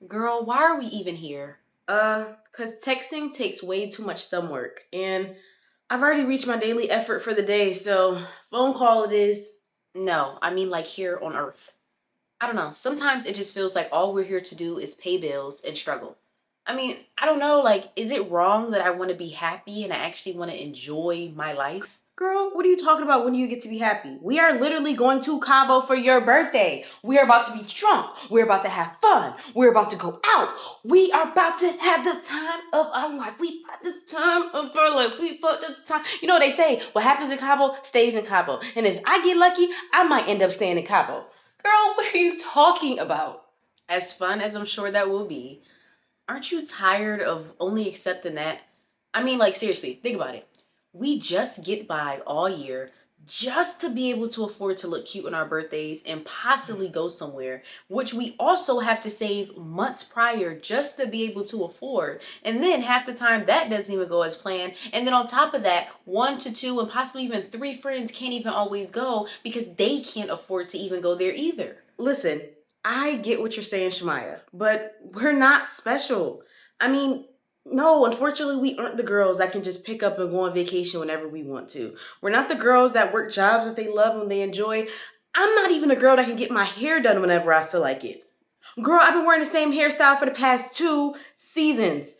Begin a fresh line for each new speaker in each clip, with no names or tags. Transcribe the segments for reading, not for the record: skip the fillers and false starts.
Girl, why are we even here? Cause texting takes way too much thumb work, and I've already reached my daily effort for the day, so phone call it is. No, I mean like here on Earth. I don't know. Sometimes it just feels like all we're here to do is pay bills and struggle. I mean, I don't know, like, is it wrong that I want to be happy and I actually want to enjoy my life? Girl, what are you talking about when you get to be happy? We are literally going to Cabo for your birthday. We are about to be drunk. We're about to have fun. We're about to go out. We are about to have the time of our life. We got the time of our life. We got the time. You know what they say? What happens in Cabo stays in Cabo. And if I get lucky, I might end up staying in Cabo. Girl, what are you talking about? As fun as I'm sure that will be, aren't you tired of only accepting that? I mean, like, seriously, think about it. We just get by all year just to be able to afford to look cute on our birthdays and possibly go somewhere, which we also have to save months prior just to be able to afford. And then half the time that doesn't even go as planned. And then on top of that, 1 to 2 and possibly even 3 friends can't even always go because they can't afford to even go there either. Listen, I get what you're saying, Shamaya, but we're not special. I mean, no, unfortunately, we aren't the girls that can just pick up and go on vacation whenever we want to. We're not the girls that work jobs that they love and they enjoy. I'm not even a girl that can get my hair done whenever I feel like it. Girl, I've been wearing the same hairstyle for the past 2 seasons.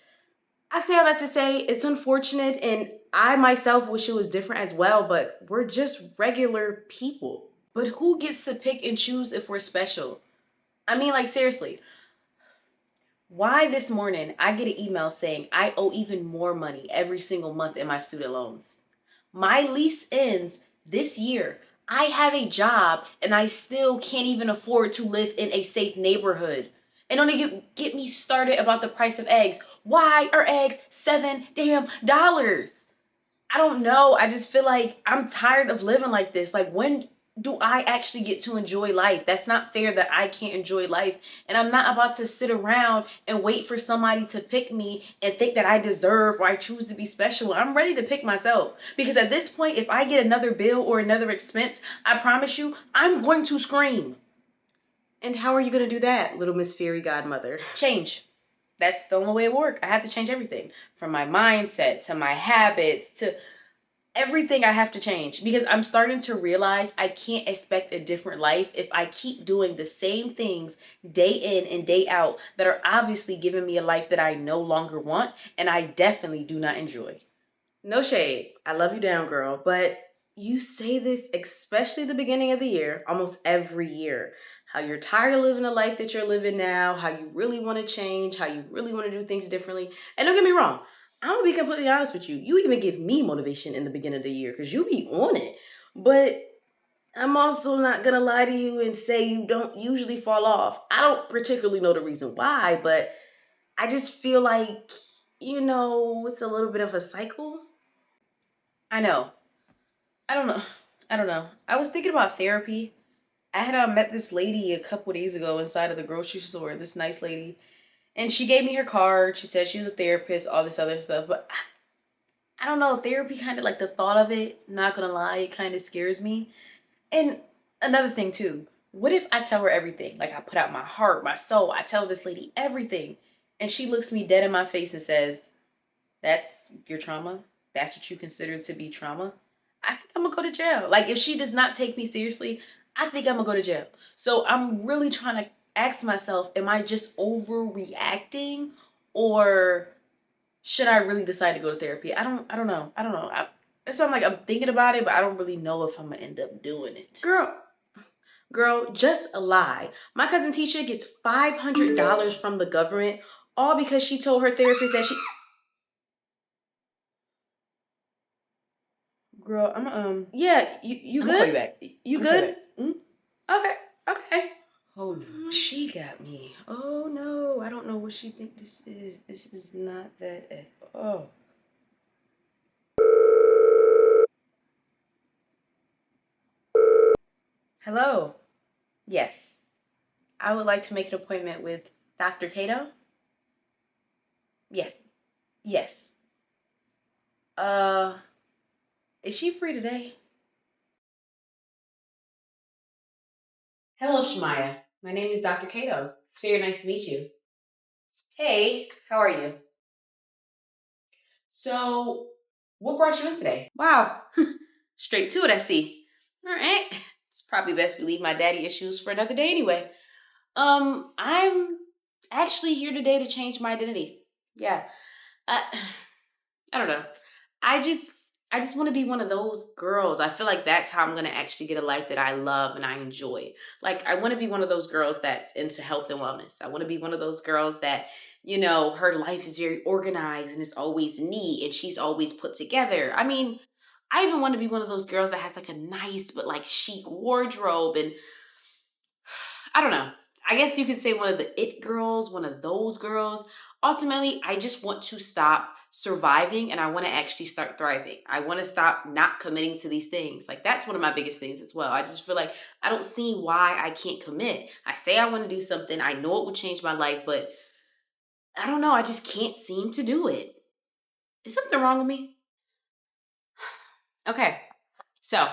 I say all that to say it's unfortunate, and I myself wish it was different as well, but we're just regular people. But who gets to pick and choose if we're special? I mean, like, seriously, why this morning I get an email saying I owe even more money every single month in my student loans? My lease ends this year. I have a job and I still can't even afford to live in a safe neighborhood. And don't even get me started about the price of eggs. Why are eggs $7 damn? I don't know. I just feel like I'm tired of living like this. Like, when do I actually get to enjoy life? That's not fair that I can't enjoy life. And I'm not about to sit around and wait for somebody to pick me and think that I deserve or I choose to be special. I'm ready to pick myself. Because at this point, if I get another bill or another expense, I promise you, I'm going to scream. And how are you going to do that, little Miss Fairy Godmother? Change. That's the only way it works. I have to change everything, from my mindset to my habits to everything. I have to change because I'm starting to realize I can't expect a different life if I keep doing the same things day in and day out that are obviously giving me a life that I no longer want and I definitely do not enjoy. No shade. I love you down, girl, but you say this especially the beginning of the year, almost every year. How you're tired of living the life that you're living now, how you really want to change, how you really want to do things differently. And don't get me wrong, I'm gonna be completely honest with you. You even give me motivation in the beginning of the year because you be on it. But I'm also not gonna lie to you and say you don't usually fall off. I don't particularly know the reason why, but I just feel like, it's a little bit of a cycle. I know. I don't know. I don't know. I was thinking about therapy. I had met this lady a couple days ago inside of the grocery store, this nice lady. And she gave me her card. She said she was a therapist, all this other stuff. But I don't know. Therapy kind of, like, the thought of it, not gonna lie, it kind of scares me. And another thing, too. What if I tell her everything? Like, I put out my heart, my soul. I tell this lady everything. And she looks me dead in my face and says, that's your trauma? That's what you consider to be trauma? I think I'm gonna go to jail. Like, if she does not take me seriously, I think I'm gonna go to jail. So I'm really trying to ask myself, am I just overreacting, or should I really decide to go to therapy? I don't know. So I'm like, I'm thinking about it, but I don't really know if I'm gonna end up doing it. Girl, just a lie. My cousin Tisha gets $500 from the government, all because she told her therapist that she. Girl, yeah, you
I'm gonna call you
good?
back.
You
I'm gonna call you
good?
back.
Okay, okay.
Oh no.
She got me. Oh no, I don't know what she think this is. This is not that at all. Hello. Yes, I would like to make an appointment with Dr. Cato. Yes, yes. Uh, is she free today? Hello, Shamaya. My name is Dr. Cato. It's very nice to meet you. Hey, how are you? So, what brought you in today? Wow, straight to it, I see. All right. It's probably best we leave my daddy issues for another day anyway. I'm actually here today to change my identity. Yeah. I, I don't know. I just want to be one of those girls. I feel like that's how I'm going to actually get a life that I love and I enjoy. Like I want to be one of those girls that's into health and wellness. I want to be one of those girls that, her life is very organized and it's always neat and she's always put together. I mean, I even want to be one of those girls that has like a nice but like chic wardrobe and I don't know. I guess you could say one of the it girls, one of those girls. Ultimately, I just want to stop surviving and I want to actually start thriving. I want to stop not committing to these things. Like that's one of my biggest things as well. I just feel like I don't see why I can't commit. I say I want to do something. I know it would change my life, but I don't know. I just can't seem to do it. Is something wrong with me? Okay. So,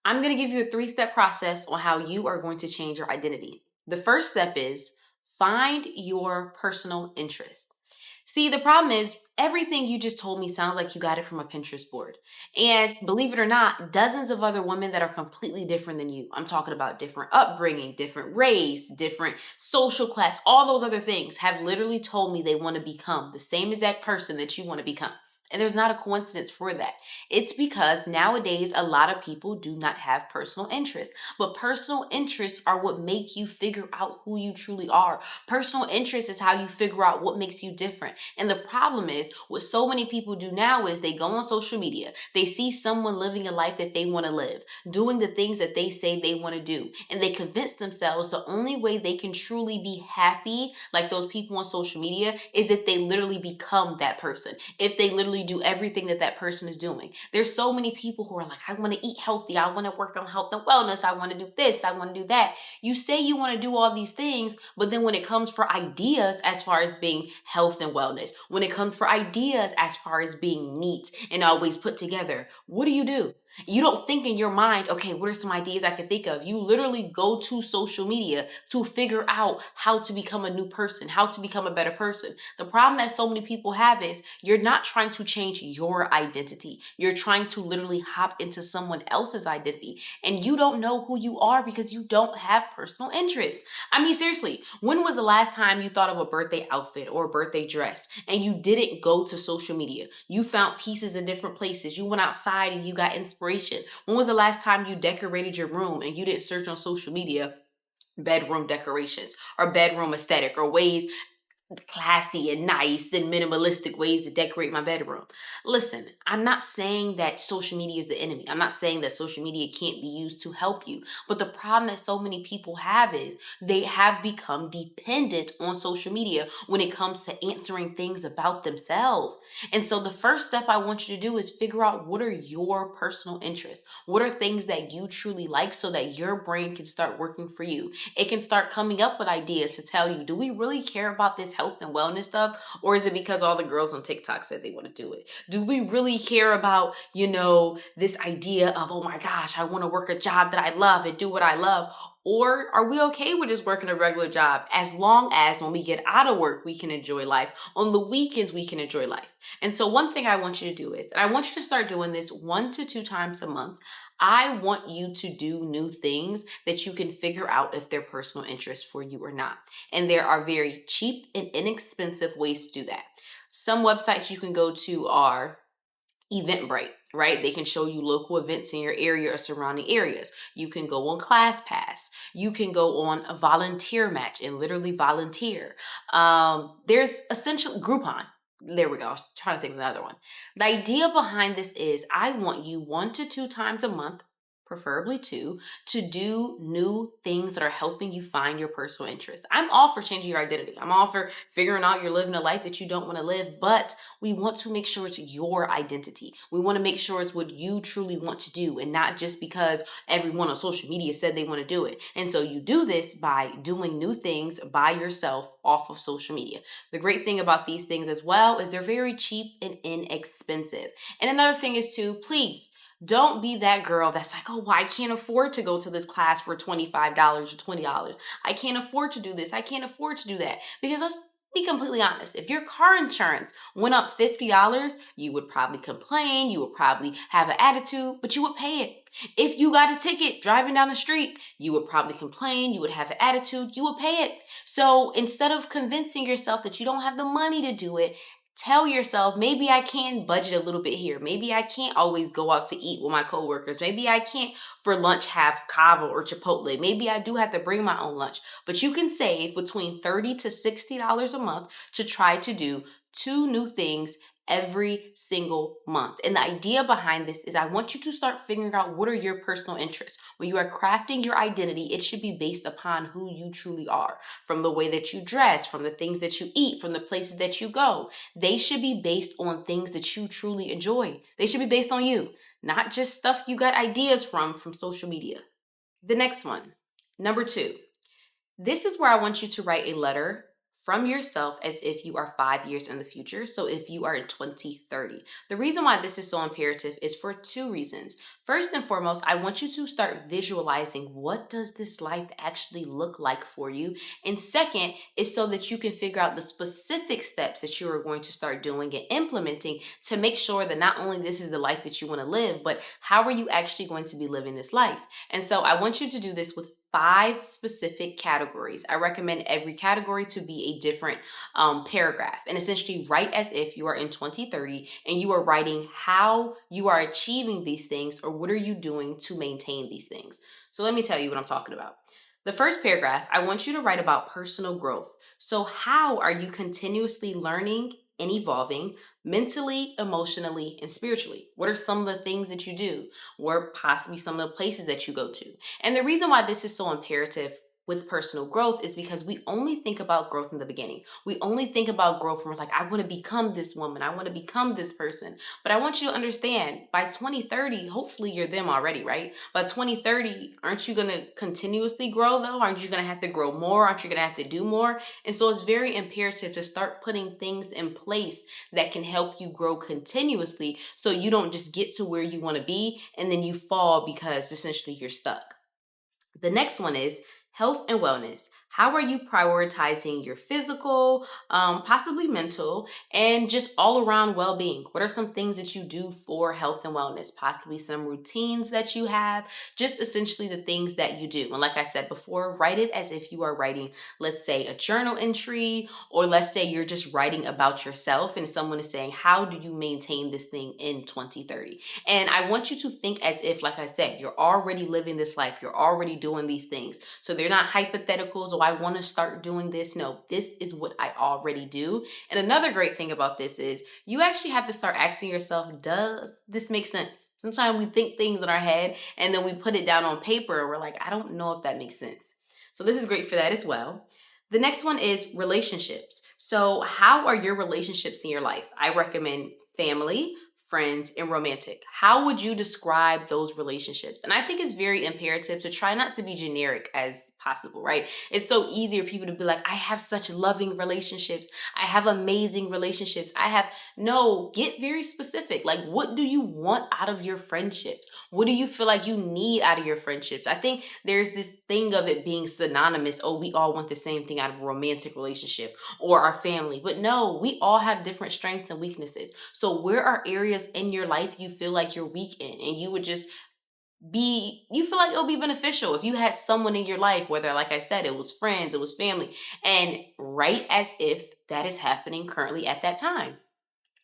I'm going to give you a 3-step process on how you are going to change your identity. The first step is find your personal interest. See, the problem is everything you just told me sounds like you got it from a Pinterest board. And believe it or not, dozens of other women that are completely different than you. I'm talking about different upbringing, different race, different social class, all those other things have literally told me they want to become the same exact person that you want to become. And there's not a coincidence for that. It's because nowadays a lot of people do not have personal interests. But personal interests are what make you figure out who you truly are. Personal interest is how you figure out what makes you different. And the problem is, what so many people do now is they go on social media. They see someone living a life that they want to live, doing the things that they say they want to do. And they convince themselves the only way they can truly be happy, like those people on social media, is if they literally become that person. If they literally do everything that that person is doing. There's so many people who are like, I want to eat healthy. I want to work on health and wellness. I want to do this. I want to do that. You say you want to do all these things, but then when it comes for ideas as far as being health and wellness, when it comes for ideas as far as being neat and always put together, what do? You don't think in your mind, okay, what are some ideas I can think of? You literally go to social media to figure out how to become a new person, how to become a better person. The problem that so many people have is you're not trying to change your identity. You're trying to literally hop into someone else's identity. And you don't know who you are because you don't have personal interest. I mean, seriously, when was the last time you thought of a birthday outfit or a birthday dress and you didn't go to social media? You found pieces in different places. You went outside and you got inspiration. When was the last time you decorated your room and you didn't search on social media bedroom decorations or bedroom aesthetic or ways classy and nice and minimalistic ways to decorate my bedroom? Listen, I'm not saying that social media is the enemy. I'm not saying that social media can't be used to help you. But the problem that so many people have is they have become dependent on social media when it comes to answering things about themselves. And so the first step I want you to do is figure out what are your personal interests? What are things that you truly like so that your brain can start working for you? It can start coming up with ideas to tell you, do we really care about this health and wellness stuff? Or is it because all the girls on TikTok said they want to do it? Do we really care about, this idea of, oh my gosh, I want to work a job that I love and do what I love? Or are we okay with just working a regular job as long as when we get out of work, we can enjoy life? On the weekends, we can enjoy life. And so one thing I want you to do is, and I want you to start doing this 1 to 2 times a month. I want you to do new things that you can figure out if they're personal interests for you or not. And there are very cheap and inexpensive ways to do that. Some websites you can go to are Eventbrite, right? They can show you local events in your area or surrounding areas. You can go on ClassPass. You can go on a volunteer match and literally volunteer. There's essentially Groupon. There we go. I was trying to think of the other one. The idea behind this is I want you 1 to 2 times a month, preferably 2, to do new things that are helping you find your personal interests. I'm all for changing your identity. I'm all for figuring out you're living a life that you don't want to live, but we want to make sure it's your identity. We want to make sure it's what you truly want to do and not just because everyone on social media said they want to do it. And so you do this by doing new things by yourself off of social media. The great thing about these things as well is they're very cheap and inexpensive. And another thing is to please don't be that girl that's like, oh, well, I can't afford to go to this class for $25 or $20. I can't afford to do this. I can't afford to do that. Because Be completely honest. If your car insurance went up $50, you would probably complain, you would probably have an attitude, but you would pay it. If you got a ticket driving down the street, you would probably complain, you would have an attitude, you would pay it. So instead of convincing yourself that you don't have the money to do it, tell yourself, maybe I can budget a little bit here. Maybe I can't always go out to eat with my coworkers. Maybe I can't for lunch have kava or Chipotle. Maybe I do have to bring my own lunch. But you can save between $30 to $60 a month to try to do 2 new things every single month. And the idea behind this is I want you to start figuring out what are your personal interests. When you are crafting your identity, it should be based upon who you truly are. From the way that you dress, from the things that you eat, from the places that you go. They should be based on things that you truly enjoy. They should be based on you, not just stuff you got ideas from social media. The next one, number 2. This is where I want you to write a letter from yourself as if you are 5 years in the future. So if you are in 2030. The reason why this is so imperative is for 2 reasons. First and foremost, I want you to start visualizing what does this life actually look like for you. And second is so that you can figure out the specific steps that you are going to start doing and implementing to make sure that not only this is the life that you want to live, but how are you actually going to be living this life? And so I want you to do this with 5 specific categories. I recommend every category to be a different paragraph, and essentially write as if you are in 2030 and you are writing how you are achieving these things or what are you doing to maintain these things. So let me tell you what I'm talking about. The first paragraph, I want you to write about personal growth. So how are you continuously learning and evolving mentally, emotionally, and spiritually? What are some of the things that you do? Or possibly some of the places that you go to? And the reason why this is so imperative with personal growth is because we only think about growth in the beginning. We only think about growth from like, I want to become this woman. I want to become this person. But I want you to understand by 2030, hopefully you're them already, right? By 2030, aren't you going to continuously grow though? Aren't you going to have to grow more? Aren't you going to have to do more? And so it's very imperative to start putting things in place that can help you grow continuously so you don't just get to where you want to be and then you fall because essentially you're stuck. The next one is health and wellness. How are you prioritizing your physical, possibly mental, and just all around well-being? What are some things that you do for health and wellness? Possibly some routines that you have, just essentially the things that you do. And like I said before, write it as if you are writing, let's say, a journal entry, or let's say you're just writing about yourself and someone is saying, how do you maintain this thing in 2030? And I want you to think as if, like I said, you're already living this life. You're already doing these things. So they're not hypotheticals, oh, I want to start doing this. No, this is what I already do. And another great thing about this is you actually have to start asking yourself, does this make sense? Sometimes we think things in our head and then we put it down on paper and we're like, I don't know if that makes sense. So this is great for that as well. The next one is relationships. So how are your relationships in your life? I recommend family, friends, and romantic. How would you describe those relationships? And I think it's very imperative to try not to be generic as possible, right? It's so easy for people to be like, I have such loving relationships. I have amazing relationships. No, get very specific. Like, what do you want out of your friendships? What do you feel like you need out of your friendships? I think there's this thing of it being synonymous. Oh, we all want the same thing out of a romantic relationship or our family. But no, we all have different strengths and weaknesses. So where are areas in your life you feel like you're weak in and you feel like it'll be beneficial if you had someone in your life, whether, like I said, it was friends, it was family, and write as if that is happening currently at that time.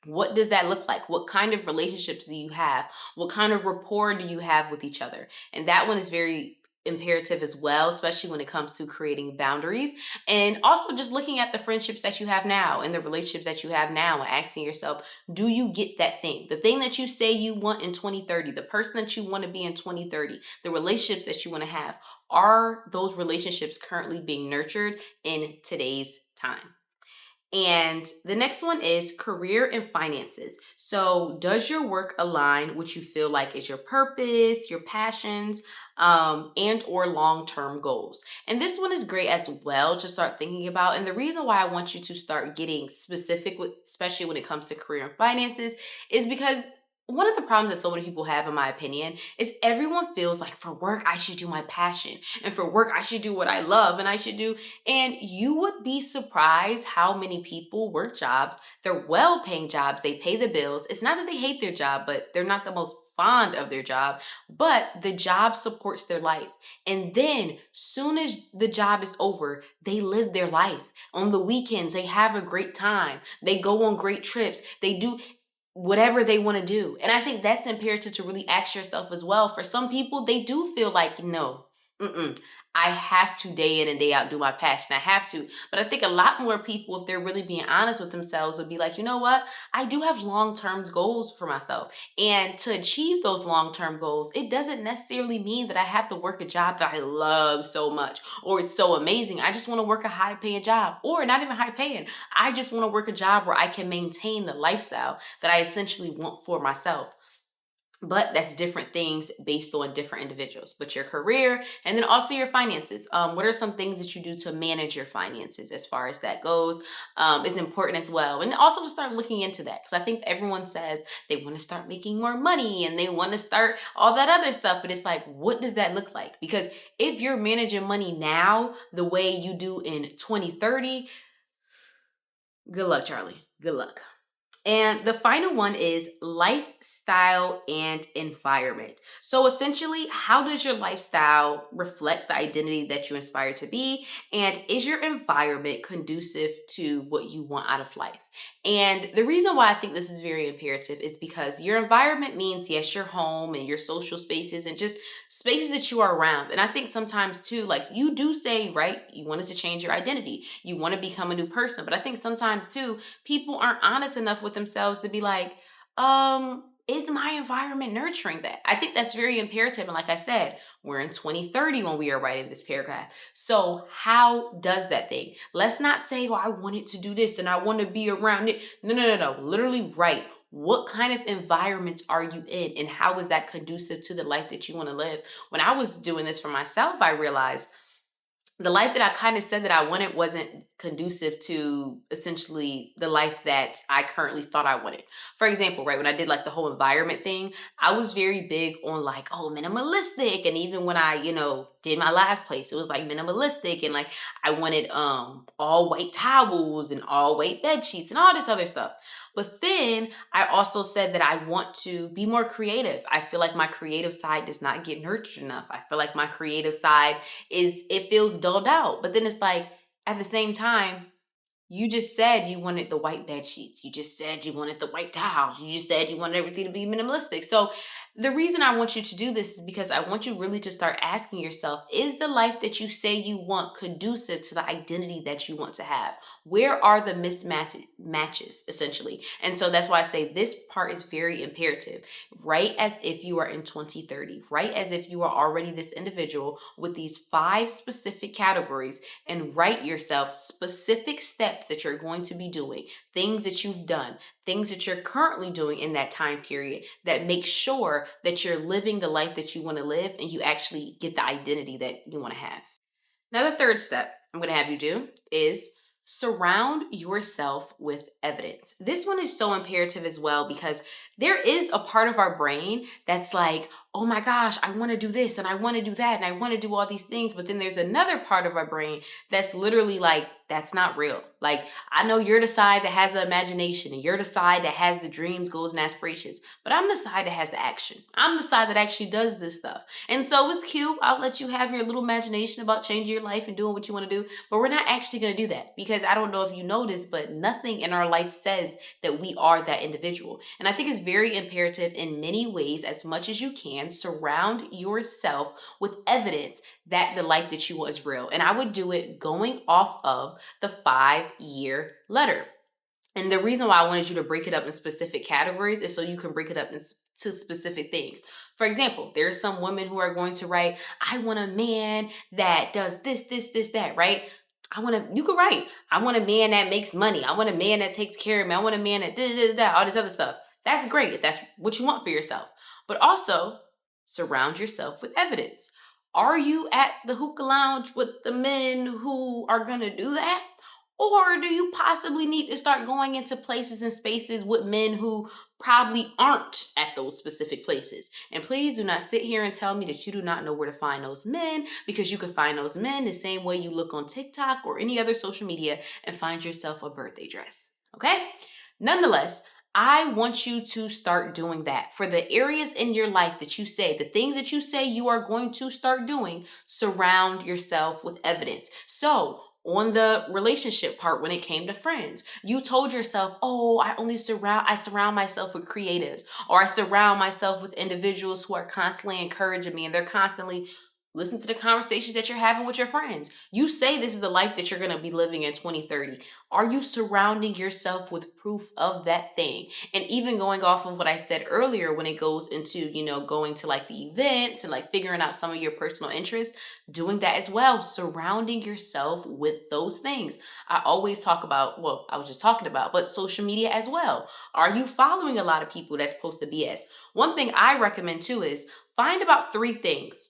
What does that look like? What kind of relationships do you have? What kind of rapport do you have with each other? And that one is very imperative as well, especially when it comes to creating boundaries and also just looking at the friendships that you have now and the relationships that you have now and asking yourself, do you get that thing? The thing that you say you want in 2030, the person that you want to be in 2030, the relationships that you want to have, are those relationships currently being nurtured in today's time? And the next one is career and finances. So does your work align with what you feel like is your purpose, your passions, and or long-term goals? And this one is great as well to start thinking about. And the reason why I want you to start getting specific with, especially when it comes to career and finances, is because one of the problems that so many people have, in my opinion, is everyone feels like for work, I should do my passion. And for work, I should do what I love and I should do. And you would be surprised how many people work jobs. They're well paying jobs. They pay the bills. It's not that they hate their job, but they're not the most fond of their job, but the job supports their life. And then soon as the job is over, they live their life. On the weekends, they have a great time. They go on great trips. They do whatever they want to do. And I think that's imperative to really ask yourself as well. For some people, they do feel like, no, I have to day in and day out do my passion. I have to. But I think a lot more people, if they're really being honest with themselves, would be like, you know what? I do have long-term goals for myself. And to achieve those long-term goals, it doesn't necessarily mean that I have to work a job that I love so much or it's so amazing. I just want to work a high-paying job, or not even high-paying. I just want to work a job where I can maintain the lifestyle that I essentially want for myself. But that's different things based on different individuals. But your career and then also your finances. What are some things that you do to manage your finances as far as that goes is important as well. And also to start looking into that, because I think everyone says they want to start making more money and they want to start all that other stuff. But it's like, what does that look like? Because if you're managing money now the way you do in 2030, good luck, Charlie. Good luck. And the final one is lifestyle and environment. So essentially, how does your lifestyle reflect the identity that you aspire to be? And is your environment conducive to what you want out of life? And the reason why I think this is very imperative is because your environment means, yes, your home and your social spaces and just spaces that you are around. And I think sometimes too, like you do say, right, you wanted to change your identity. You want to become a new person. But I think sometimes too, people aren't honest enough with themselves to be like, is my environment nurturing that? I think that's very imperative. And like I said, we're in 2030 when we are writing this paragraph. So how does that thing? Let's not say, well, I wanted to do this and I want to be around it. No. Literally write. What kind of environments are you in and how is that conducive to the life that you want to live? When I was doing this for myself, I realized the life that I kind of said that I wanted wasn't conducive to essentially the life that I currently thought I wanted. For example, right, when I did like the whole environment thing, I was very big on like, oh, minimalistic. And even when I, did my last place, it was like minimalistic. And like, I wanted all white towels and all white bed sheets and all this other stuff. But then I also said that I want to be more creative. I feel like my creative side does not get nurtured enough. I feel like my creative side it feels dulled out. But then it's like, at the same time, you just said you wanted the white bed sheets. You just said you wanted the white towels. You just said you wanted everything to be minimalistic. So the reason I want you to do this is because I want you really to start asking yourself, is the life that you say you want conducive to the identity that you want to have? Where are the mismatches, essentially? And so that's why I say this part is very imperative. Write as if you are in 2030. Write as if you are already this individual with these 5 specific categories, and write yourself specific steps that you're going to be doing, things that you've done, things that you're currently doing in that time period that make sure that you're living the life that you want to live and you actually get the identity that you want to have. Now, the third step I'm going to have you do is surround yourself with evidence. This one is so imperative as well because there is a part of our brain that's like, oh my gosh, I want to do this and I want to do that and I want to do all these things. But then there's another part of our brain that's literally like, that's not real. Like, I know you're the side that has the imagination and you're the side that has the dreams, goals, and aspirations, but I'm the side that has the action. I'm the side that actually does this stuff. And so it's cute. I'll let you have your little imagination about changing your life and doing what you want to do, but we're not actually going to do that because I don't know if you noticed, but nothing in our life says that we are that individual. And I think it's very imperative in many ways, as much as you can, surround yourself with evidence that the life that you want is real. And I would do it going off of the 5-year letter. And the reason why I wanted you to break it up in specific categories is so you can break it up into specific things. For example, there are some women who are going to write, I want a man that does this, that, right? You could write, I want a man that makes money. I want a man that takes care of me. I want a man that all this other stuff. That's great if that's what you want for yourself. But also surround yourself with evidence. Are you at the hookah lounge with the men who are going to do that? Or do you possibly need to start going into places and spaces with men who probably aren't at those specific places? And please do not sit here and tell me that you do not know where to find those men, because you can find those men the same way you look on TikTok or any other social media and find yourself a birthday dress. Okay? Nonetheless, I want you to start doing that. For the areas in your life that you say, the things that you say you are going to start doing, surround yourself with evidence. So, on the relationship part, when it came to friends, you told yourself, oh, I surround myself with creatives, or I surround myself with individuals who are constantly encouraging me and they're constantly listen to the conversations that you're having with your friends. You say this is the life that you're going to be living in 2030. Are you surrounding yourself with proof of that thing? And even going off of what I said earlier, when it goes into, going to like the events and like figuring out some of your personal interests, doing that as well, surrounding yourself with those things. I always talk about, well, I was just talking about, but social media as well. Are you following a lot of people that's supposed to BS? One thing I recommend too is find about 3 things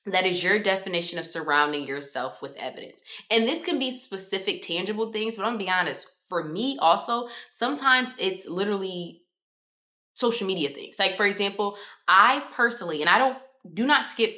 that is your definition of surrounding yourself with evidence. And this can be specific, tangible things, but I'm gonna be honest, for me also, sometimes it's literally social media things. Like, for example, I personally, and I do not skip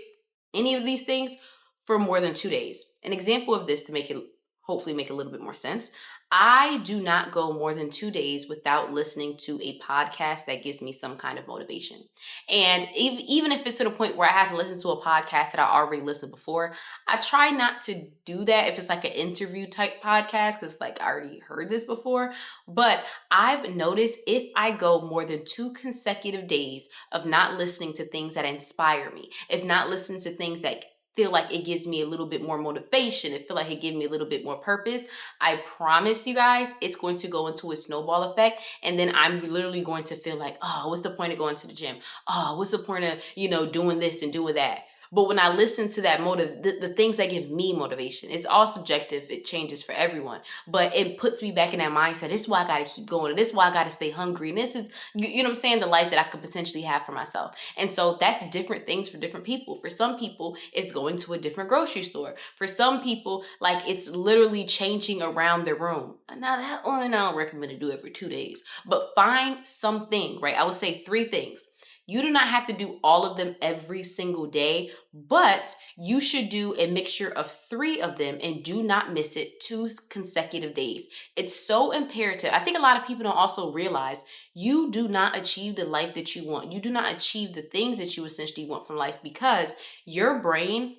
any of these things for more than 2 days. An example of this, to make it hopefully make a little bit more sense, I do not go more than 2 days without listening to a podcast that gives me some kind of motivation. And even if it's to the point where I have to listen to a podcast that I already listened before, I try not to do that if it's like an interview type podcast, because like I already heard this before. But I've noticed if I go more than 2 consecutive days of not listening to things that inspire me, if not listening to things that feel like it gives me a little bit more motivation, it feel like it gives me a little bit more purpose, I promise you guys, it's going to go into a snowball effect. And then I'm literally going to feel like, oh, what's the point of going to the gym? Oh, what's the point of, doing this and doing that? But when I listen to that the things that give me motivation, it's all subjective. It changes for everyone. But it puts me back in that mindset. This is why I got to keep going. And this is why I got to stay hungry. And this is, you know what I'm saying, the life that I could potentially have for myself. And so that's different things for different people. For some people, it's going to a different grocery store. For some people, like, it's literally changing around their room. Now, that one I don't recommend to do every 2 days. But find something, right? I would say 3 things. You do not have to do all of them every single day, but you should do a mixture of 3 of them and do not miss it 2 consecutive days. It's so imperative. I think a lot of people don't also realize you do not achieve the life that you want. You do not achieve the things that you essentially want from life because your brain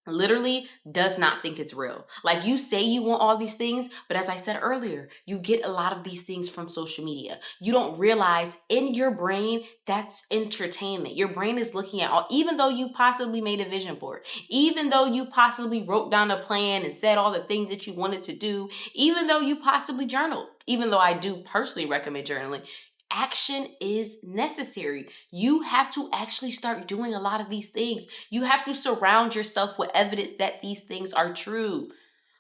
literally does not think it's real. Like, you say you want all these things, but as I said earlier, you get a lot of these things from social media. You don't realize in your brain that's entertainment. Your brain is looking at all, even though you possibly made a vision board, even though you possibly wrote down a plan and said all the things that you wanted to do, even though you possibly journaled, even though I do personally recommend journaling. Action is necessary. You have to actually start doing a lot of these things. You have to surround yourself with evidence that these things are true.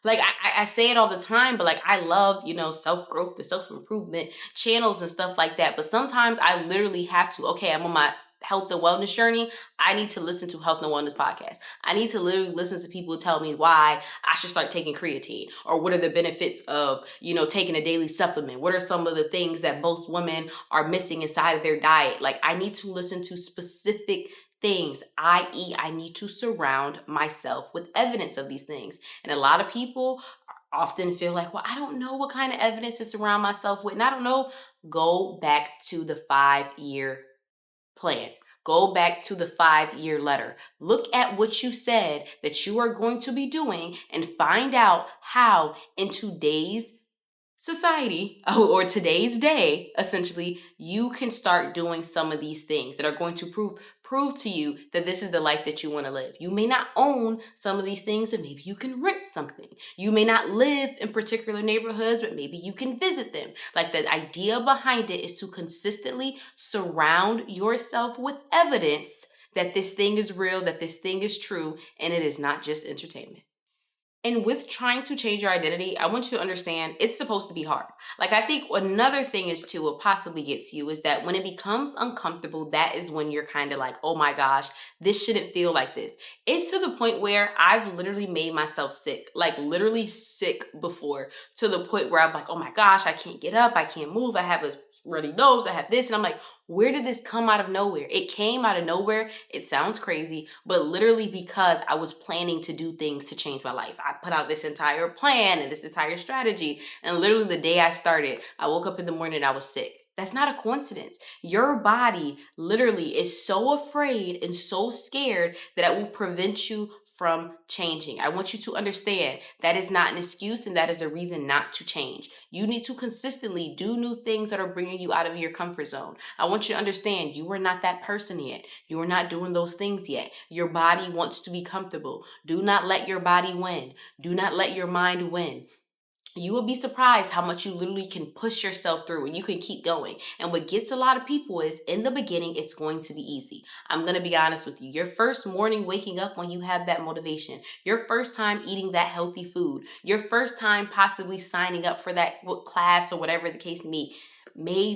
Like, I say it all the time, but like, I love, self-growth and self-improvement channels and stuff like that. But sometimes I literally have to, okay, I'm on my health and wellness journey. I need to listen to health and wellness podcasts. I need to literally listen to people tell me why I should start taking creatine, or what are the benefits of, taking a daily supplement. What are some of the things that most women are missing inside of their diet? Like, I need to listen to specific things, i.e., I need to surround myself with evidence of these things. And a lot of people often feel like, well, I don't know what kind of evidence to surround myself with. And I don't know. Go back to the 5-year plan. Go back to the 5-year letter. Look at what you said that you are going to be doing and find out how in today's society or today's day, essentially, you can start doing some of these things that are going to prove to you that this is the life that you want to live. You may not own some of these things, and maybe you can rent something. You may not live in particular neighborhoods, but maybe you can visit them. Like, the idea behind it is to consistently surround yourself with evidence that this thing is real, that this thing is true, and it is not just entertainment. And with trying to change your identity, I want you to understand it's supposed to be hard. Like, I think another thing is too, what possibly gets you is that when it becomes uncomfortable, that is when you're kind of like, oh my gosh, this shouldn't feel like this. It's to the point where I've literally made myself sick, like literally sick before, to the point where I'm like, oh my gosh, I can't get up, I can't move, I have a runny nose, I have this. And I'm like, where did this come out of nowhere? It came out of nowhere. It sounds crazy, but literally because I was planning to do things to change my life. I put out this entire plan and this entire strategy. And literally the day I started, I woke up in the morning and I was sick. That's not a coincidence. Your body literally is so afraid and so scared that it will prevent you from changing. I want you to understand that is not an excuse and that is a reason not to change. You need to consistently do new things that are bringing you out of your comfort zone. I want you to understand you are not that person yet. You are not doing those things yet. Your body wants to be comfortable. Do not let your body win. Do not let your mind win. You will be surprised how much you literally can push yourself through and you can keep going. And what gets a lot of people is in the beginning, it's going to be easy. I'm going to be honest with you. Your first morning waking up when you have that motivation, your first time eating that healthy food, your first time possibly signing up for that class or whatever the case may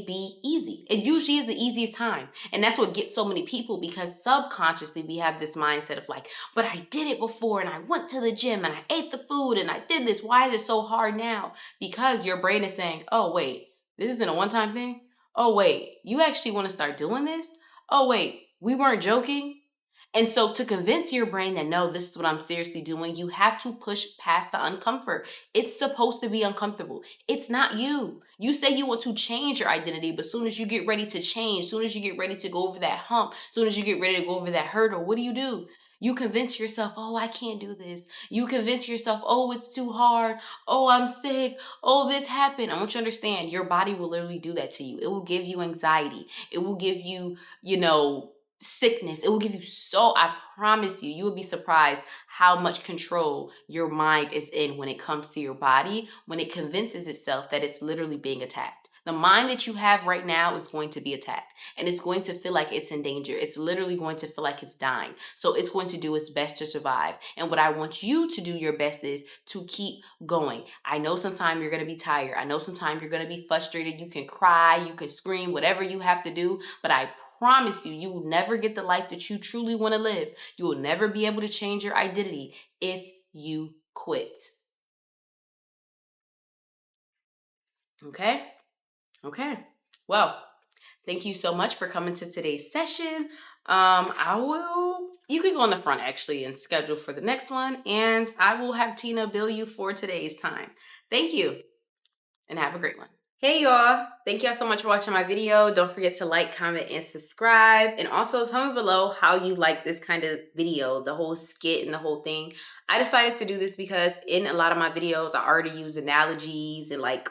be easy. It usually is the easiest time. And that's what gets so many people, because subconsciously we have this mindset of like, but I did it before and I went to the gym and I ate the food and I did this. Why is it so hard now? Because your brain is saying, oh, wait, this isn't a one-time thing. Oh, wait, you actually want to start doing this? Oh, wait, we weren't joking. And so to convince your brain that, no, this is what I'm seriously doing, you have to push past the uncomfort. It's supposed to be uncomfortable. It's not you. You say you want to change your identity, but as soon as you get ready to change, as soon as you get ready to go over that hump, as soon as you get ready to go over that hurdle, what do? You convince yourself, oh, I can't do this. You convince yourself, oh, it's too hard. Oh, I'm sick. Oh, this happened. I want you to understand, your body will literally do that to you. It will give you anxiety. It will give you, sickness. It will give you I promise you, you will be surprised how much control your mind is in when it comes to your body, when it convinces itself that it's literally being attacked. The mind that you have right now is going to be attacked and it's going to feel like it's in danger. It's literally going to feel like it's dying. So it's going to do its best to survive. And what I want you to do your best is to keep going. I know sometimes you're going to be tired. I know sometimes you're going to be frustrated. You can cry, you can scream, whatever you have to do. But I promise you, you will never get the life that you truly want to live. You will never be able to change your identity if you quit. Okay? Okay. Well, thank you so much for coming to today's session. You can go on the front actually and schedule for the next one, and I will have Tina bill you for today's time. Thank you, and have a great one. Hey y'all, thank y'all so much for watching my video. Don't forget to like, comment, and subscribe. And also tell me below how you like this kind of video, the whole skit and the whole thing. I decided to do this because in a lot of my videos, I already use analogies and I'd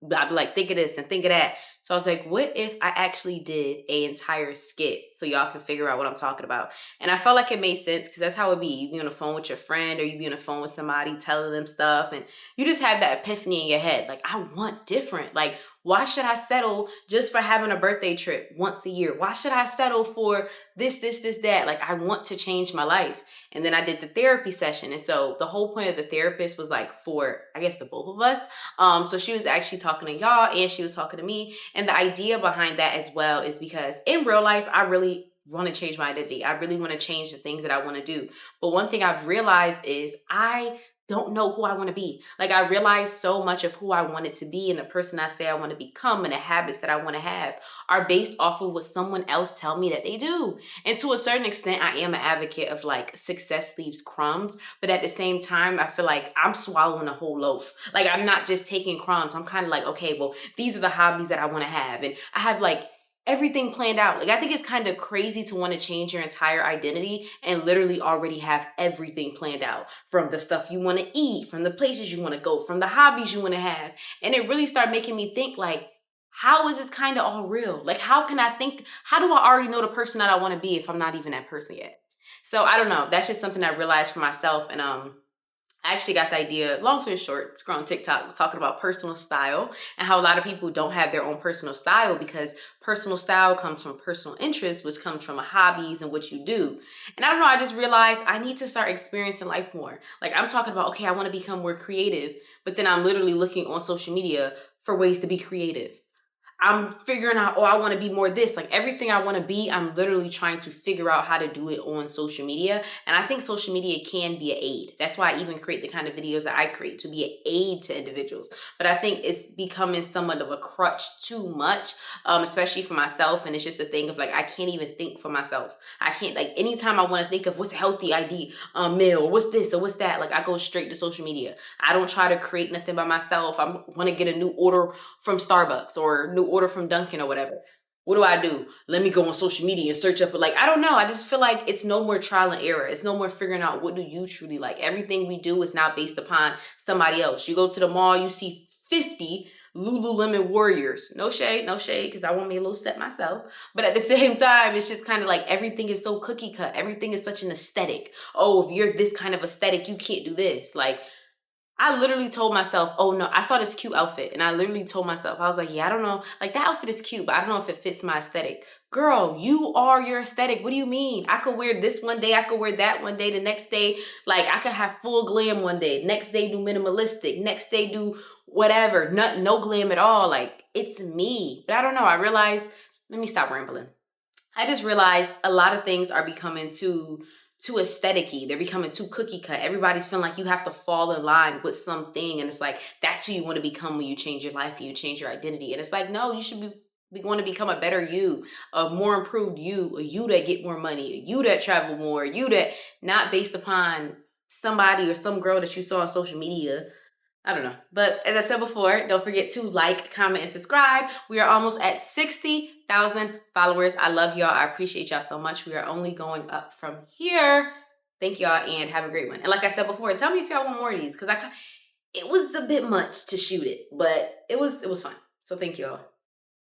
be like, think of this and think of that. So I was like, what if I actually did an entire skit so y'all can figure out what I'm talking about? And I felt like it made sense because that's how it be. You be on the phone with your friend or you be on the phone with somebody telling them stuff and you just have that epiphany in your head. Like, I want different. Like, why should I settle just for having a birthday trip once a year? Why should I settle for this, that? Like, I want to change my life. And then I did the therapy session. And so the whole point of the therapist was like for, I guess, the both of us. So she was actually talking to y'all and she was talking to me. And the idea behind that as well is because in real life, I really want to change my identity. I really want to change the things that I want to do. But one thing I've realized is I don't know who I want to be. Like, I realized so much of who I wanted to be and the person I say I want to become and the habits that I want to have are based off of what someone else tell me that they do. And to a certain extent, I am an advocate of like success leaves crumbs, but at the same time, I feel like I'm swallowing a whole loaf. Like, I'm not just taking crumbs. I'm kind of like, okay, well, these are the hobbies that I want to have. And I have like everything planned out. Like, I think it's kind of crazy to want to change your entire identity and literally already have everything planned out, from the stuff you want to eat, from the places you want to go, from the hobbies you want to have. And it really started making me think like, how is this kind of all real? Like, how do I already know the person that I want to be if I'm not even that person yet? So I don't know. That's just something I realized for myself. And I actually got the idea, long story short, scrolling on TikTok, was talking about personal style and how a lot of people don't have their own personal style because personal style comes from personal interest, which comes from hobbies and what you do. And I don't know, I just realized I need to start experiencing life more. Like I'm talking about, okay, I want to become more creative, but then I'm literally looking on social media for ways to be creative. I'm figuring out, oh, I want to be more this. Like everything I want to be, I'm literally trying to figure out how to do it on social media. And I think social media can be an aid. That's why I even create the kind of videos that I create, to be an aid to individuals. But I think it's becoming somewhat of a crutch too much, especially for myself. And it's just a thing of like, I can't even think for myself. I can't, like, anytime I want to think of what's a healthy ID meal, or what's this or what's that, like I go straight to social media. I don't try to create nothing by myself. I want to get a new order from Starbucks or new order from Dunkin' or whatever. What do? Let me go on social media and search up. Like, I don't know. I just feel like it's no more trial and error. It's no more figuring out what do you truly like. Everything we do is now based upon somebody else. You go to the mall, you see 50 Lululemon warriors. No shade, because I want me a little set myself. But at the same time, it's just kind of like everything is so cookie cut. Everything is such an aesthetic. Oh, if you're this kind of aesthetic, you can't do this. Like, I literally told myself, oh no, I saw this cute outfit. And I literally told myself, I was like, yeah, I don't know. Like that outfit is cute, but I don't know if it fits my aesthetic. Girl, you are your aesthetic. What do you mean? I could wear this one day. I could wear that one day. The next day, like I could have full glam one day. Next day do minimalistic. Next day do whatever. No glam at all. Like it's me. But I don't know. I realized, let me stop rambling. I just realized a lot of things are becoming too aesthetic-y. They're becoming too cookie cut. Everybody's feeling like you have to fall in line with something. And it's like, that's who you want to become when you change your life and you change your identity. And it's like, no, you should be going to become a better you, a more improved you, a you that get more money, a you that travel more, a you that not based upon somebody or some girl that you saw on social media. I don't know. But as I said before, don't forget to like, comment, and subscribe. We are almost at 60,000 followers. I love y'all. I appreciate y'all so much. We are only going up from here. Thank y'all and have a great one. And like I said before, tell me if y'all want more of these because it was a bit much to shoot it, but it was fun. So thank y'all.